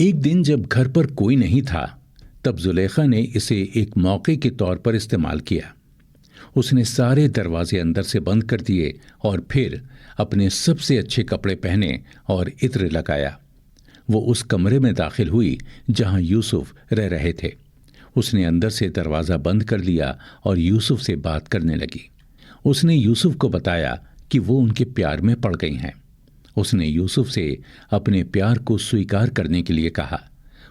ایک دن جب گھر پر کوئی نہیں تھا تب زلیخا نے اسے ایک موقع کے طور پر استعمال کیا۔ اس نے سارے دروازے اندر سے بند کر دیے اور پھر اپنے سب سے اچھے کپڑے پہنے اور عطر لگایا۔ وہ اس کمرے میں داخل ہوئی جہاں یوسف رہ رہے تھے۔ اس نے اندر سے دروازہ بند کر لیا اور یوسف سے بات کرنے لگی۔ اس نے یوسف کو بتایا کہ وہ ان کے پیار میں پڑ گئی ہیں۔ اس نے یوسف سے اپنے پیار کو سویکار کرنے کے لیے کہا۔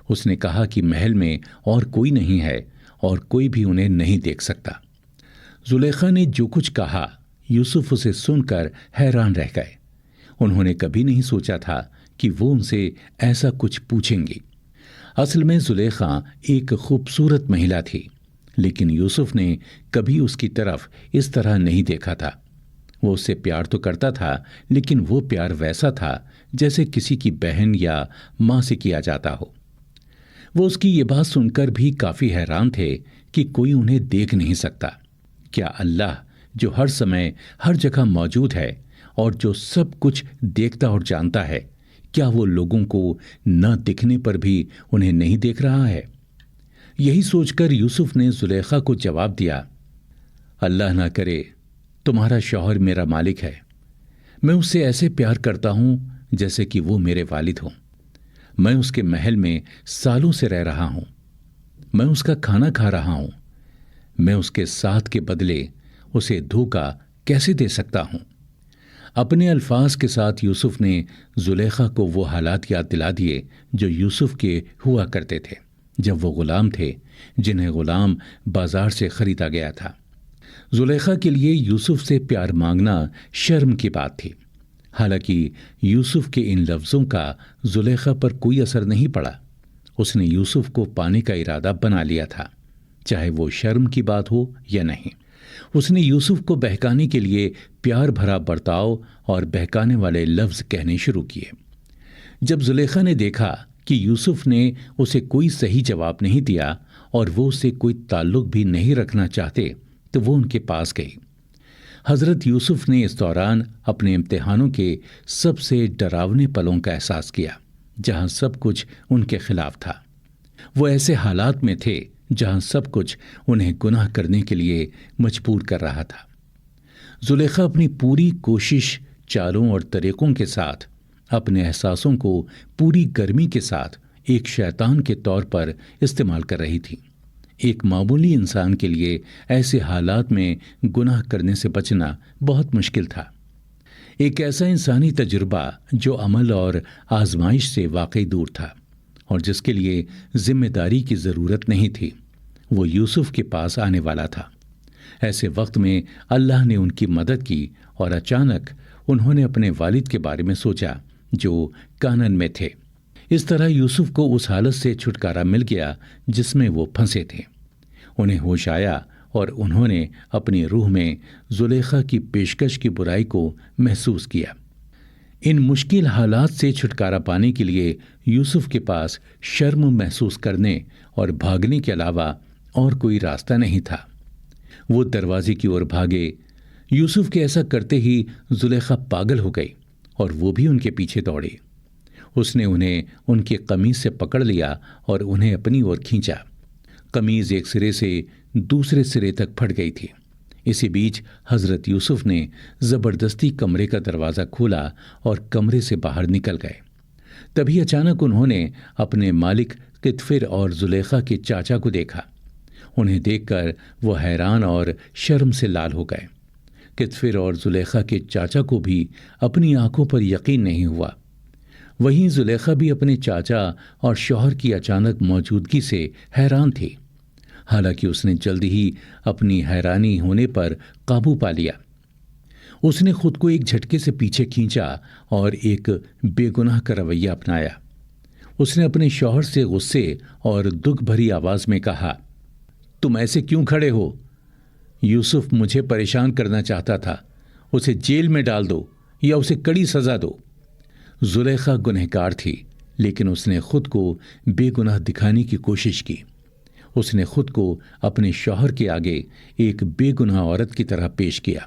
اس نے کہا کہ محل میں اور کوئی نہیں ہے اور کوئی بھی انہیں نہیں دیکھ سکتا۔ زلیخا نے جو کچھ کہا یوسف اسے سن کر حیران رہ گئے۔ انہوں نے کبھی نہیں سوچا تھا کہ وہ ان سے ایسا کچھ پوچھیں گی۔ اصل میں زلیخا ایک خوبصورت مہیلا تھی، لیکن یوسف نے کبھی اس کی طرف اس طرح نہیں دیکھا تھا۔ وہ اس سے پیار تو کرتا تھا، لیکن وہ پیار ویسا تھا جیسے کسی کی بہن یا ماں سے کیا جاتا ہو۔ وہ اس کی یہ بات سن کر بھی کافی حیران تھے کہ کوئی انہیں دیکھ نہیں سکتا۔ کیا اللہ جو ہر سمے ہر جگہ موجود ہے اور جو سب کچھ دیکھتا اور جانتا ہے، کیا وہ لوگوں کو نہ دکھنے پر بھی انہیں نہیں دیکھ رہا ہے؟ یہی سوچ کر یوسف نے زلیخا کو جواب دیا، اللہ نہ کرے تمہارا شوہر میرا مالک ہے۔ میں اس سے ایسے پیار کرتا ہوں جیسے کہ وہ میرے والد ہوں۔ میں اس کے محل میں سالوں سے رہ رہا ہوں۔ میں اس کا کھانا کھا رہا ہوں۔ میں اس کے ساتھ کے بدلے اسے دھوکہ کیسے دے سکتا ہوں؟ اپنے الفاظ کے ساتھ یوسف نے زلیخا کو وہ حالات یاد دلا دیے جو یوسف کے ہوا کرتے تھے جب وہ غلام تھے، جنہیں غلام بازار سے خریدا گیا تھا۔ زلیخا کے لیے یوسف سے پیار مانگنا شرم کی بات تھی۔ حالانکہ یوسف کے ان لفظوں کا زلیخا پر کوئی اثر نہیں پڑا۔ اس نے یوسف کو پانے کا ارادہ بنا لیا تھا، چاہے وہ شرم کی بات ہو یا نہیں۔ اس نے یوسف کو بہکانے کے لیے پیار بھرا برتاؤ اور بہکانے والے لفظ کہنے شروع کیے۔ جب زلیخا نے دیکھا کہ یوسف نے اسے کوئی صحیح جواب نہیں دیا اور وہ اس سے کوئی تعلق بھی نہیں رکھنا چاہتے تو وہ ان کے پاس گئی۔ حضرت یوسف نے اس دوران اپنے امتحانوں کے سب سے ڈراونے پلوں کا احساس کیا، جہاں سب کچھ ان کے خلاف تھا۔ وہ ایسے حالات میں تھے جہاں سب کچھ انہیں گناہ کرنے کے لیے مجبور کر رہا تھا۔ زلیخا اپنی پوری کوشش، چالوں اور طریقوں کے ساتھ اپنے احساسوں کو پوری گرمی کے ساتھ ایک شیطان کے طور پر استعمال کر رہی تھی۔ ایک معمولی انسان کے لیے ایسے حالات میں گناہ کرنے سے بچنا بہت مشکل تھا۔ ایک ایسا انسانی تجربہ جو عمل اور آزمائش سے واقعی دور تھا اور جس کے لیے ذمہ داری کی ضرورت نہیں تھی، وہ یوسف کے پاس آنے والا تھا۔ ایسے وقت میں اللہ نے ان کی مدد کی اور اچانک انہوں نے اپنے والد کے بارے میں سوچا جو کانان میں تھے۔ اس طرح یوسف کو اس حالت سے چھٹکارا مل گیا جس میں وہ پھنسے تھے۔ انہیں ہوش آیا اور انہوں نے اپنی روح میں زلیخا کی پیشکش کی برائی کو محسوس کیا۔ ان مشکل حالات سے چھٹکارا پانے کے لیے یوسف کے پاس شرم محسوس کرنے اور بھاگنے کے علاوہ اور کوئی راستہ نہیں تھا۔ وہ دروازے کی اور بھاگے۔ یوسف کے ایسا کرتے ہی زلیخا پاگل ہو گئی اور وہ بھی ان کے پیچھے دوڑی۔ اس نے انہیں ان کی قمیض سے پکڑ لیا اور انہیں اپنی اور کھینچا۔ قمیض ایک سرے سے دوسرے سرے تک پھٹ گئی تھی۔ اسی بیچ حضرت یوسف نے زبردستی کمرے کا دروازہ کھولا اور کمرے سے باہر نکل گئے۔ تبھی اچانک انہوں نے اپنے مالک قطفر اور زلیخا کے چاچا کو دیکھا۔ انہیں دیکھ کر وہ حیران اور شرم سے لال ہو گئے۔ قطفر اور زلیخا کے چاچا کو بھی اپنی آنکھوں پر یقین نہیں ہوا۔ وہیں زلیخا بھی اپنے چاچا اور شوہر کی اچانک موجودگی سے حیران تھی، حالانکہ اس نے جلدی ہی اپنی حیرانی ہونے پر قابو پا لیا۔ اس نے خود کو ایک جھٹکے سے پیچھے کھینچا اور ایک بے گناہ کا رویہ اپنایا۔ اس نے اپنے شوہر سے غصے اور دکھ بھری آواز میں کہا، تم ایسے کیوں کھڑے ہو؟ یوسف مجھے پریشان کرنا چاہتا تھا، اسے جیل میں ڈال دو یا اسے کڑی سزا دو۔ زلیخا گنہگار تھی، لیکن اس نے خود کو بے گناہ دکھانے کی کوشش کی۔ اس نے خود کو اپنے شوہر کے آگے ایک بے گناہ عورت کی طرح پیش کیا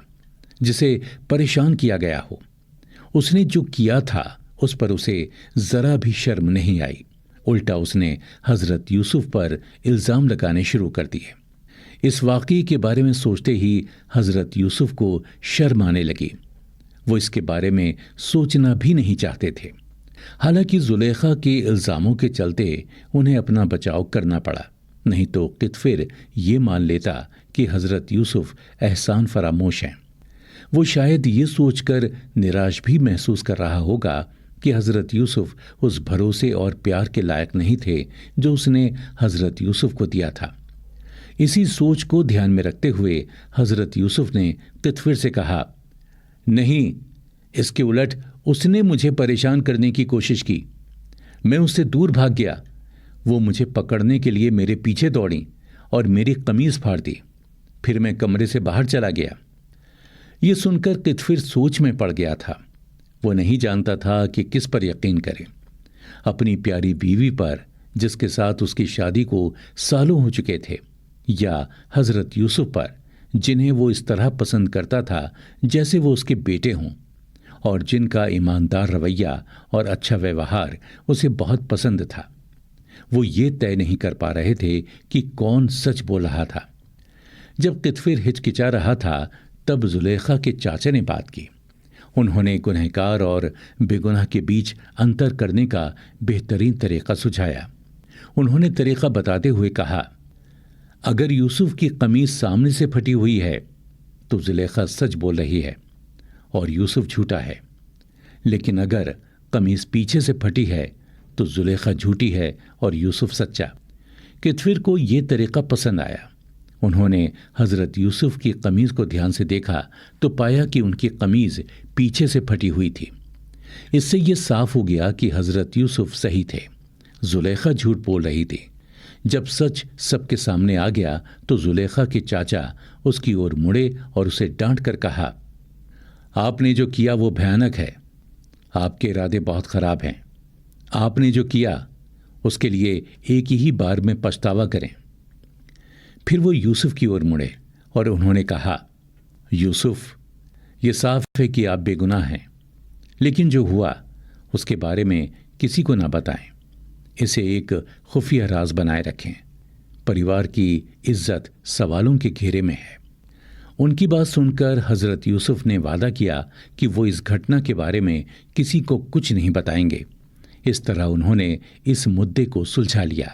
جسے پریشان کیا گیا ہو۔ اس نے جو کیا تھا اس پر اسے ذرا بھی شرم نہیں آئی۔ الٹا اس نے حضرت یوسف پر الزام لگانے شروع کر دیے۔ اس واقعے کے بارے میں سوچتے ہی حضرت یوسف کو شرم آنے لگی۔ وہ اس کے بارے میں سوچنا بھی نہیں چاہتے تھے۔ حالانکہ زلیخا کے الزاموں کے چلتے انہیں اپنا بچاؤ کرنا پڑا، نہیں تو قطفر یہ مان لیتا کہ حضرت یوسف احسان فراموش ہیں۔ وہ شاید یہ سوچ کر نراش بھی محسوس کر رہا ہوگا کہ حضرت یوسف اس بھروسے اور پیار کے لائق نہیں تھے جو اس نے حضرت یوسف کو دیا تھا۔ اسی سوچ کو دھیان میں رکھتے ہوئے حضرت یوسف نے قطفر سے کہا، نہیں، اس کے الٹ اس نے مجھے پریشان کرنے کی کوشش کی۔ میں اس سے دور بھاگ گیا۔ وہ مجھے پکڑنے کے لیے میرے پیچھے دوڑی اور میری قمیض پھاڑ دی۔ پھر میں کمرے سے باہر چلا گیا۔ یہ سن کر قطفر سوچ میں پڑ گیا تھا۔ وہ نہیں جانتا تھا کہ کس پر یقین کرے، اپنی پیاری بیوی پر جس کے ساتھ اس کی شادی کو سالوں ہو چکے تھے، یا حضرت یوسف پر جنہیں وہ اس طرح پسند کرتا تھا جیسے وہ اس کے بیٹے ہوں، اور جن کا ایماندار رویہ اور اچھا ویوہار اسے بہت پسند تھا۔ وہ یہ طے نہیں کر پا رہے تھے کہ کون سچ بول رہا تھا۔ جب قطفر ہچکچا رہا تھا تب زلیخا کے چاچا نے بات کی۔ انہوں نے گنہگار اور بے گناہ کے بیچ انتر کرنے کا بہترین طریقہ سجھایا۔ انہوں نے طریقہ بتاتے ہوئے کہا، اگر یوسف کی قمیض سامنے سے پھٹی ہوئی ہے تو زلیخا سچ بول رہی ہے اور یوسف جھوٹا ہے، لیکن اگر قمیض پیچھے سے پھٹی ہے تو زلیخا جھوٹی ہے اور یوسف سچا۔ قطفر کو یہ طریقہ پسند آیا۔ انہوں نے حضرت یوسف کی قمیض کو دھیان سے دیکھا تو پایا کہ ان کی قمیض پیچھے سے پھٹی ہوئی تھی۔ اس سے یہ صاف ہو گیا کہ حضرت یوسف صحیح تھے، زلیخا جھوٹ بول رہی تھی۔ جب سچ سب کے سامنے آ گیا تو زلیخا کے چاچا اس کی اور مڑے اور اسے ڈانٹ کر کہا، آپ نے جو کیا وہ بھیانک ہے، آپ کے ارادے بہت خراب ہیں۔ آپ نے جو کیا اس کے لیے ایک ہی بار میں پچھتاوا کریں۔ پھر وہ یوسف کی اور مڑے اور انہوں نے کہا، یوسف، یہ صاف ہے کہ آپ بے گناہ ہیں، لیکن جو ہوا اس کے بارے میں کسی کو نہ بتائیں، اسے ایک خفیہ راز بنائے رکھیں۔ پریوار کی عزت سوالوں کے گھیرے میں ہے۔ ان کی بات سن کر حضرت یوسف نے وعدہ کیا کہ وہ اس گھٹنا کے بارے میں کسی کو کچھ نہیں بتائیں گے۔ اس طرح انہوں نے اس مدعے کو سلجھا لیا۔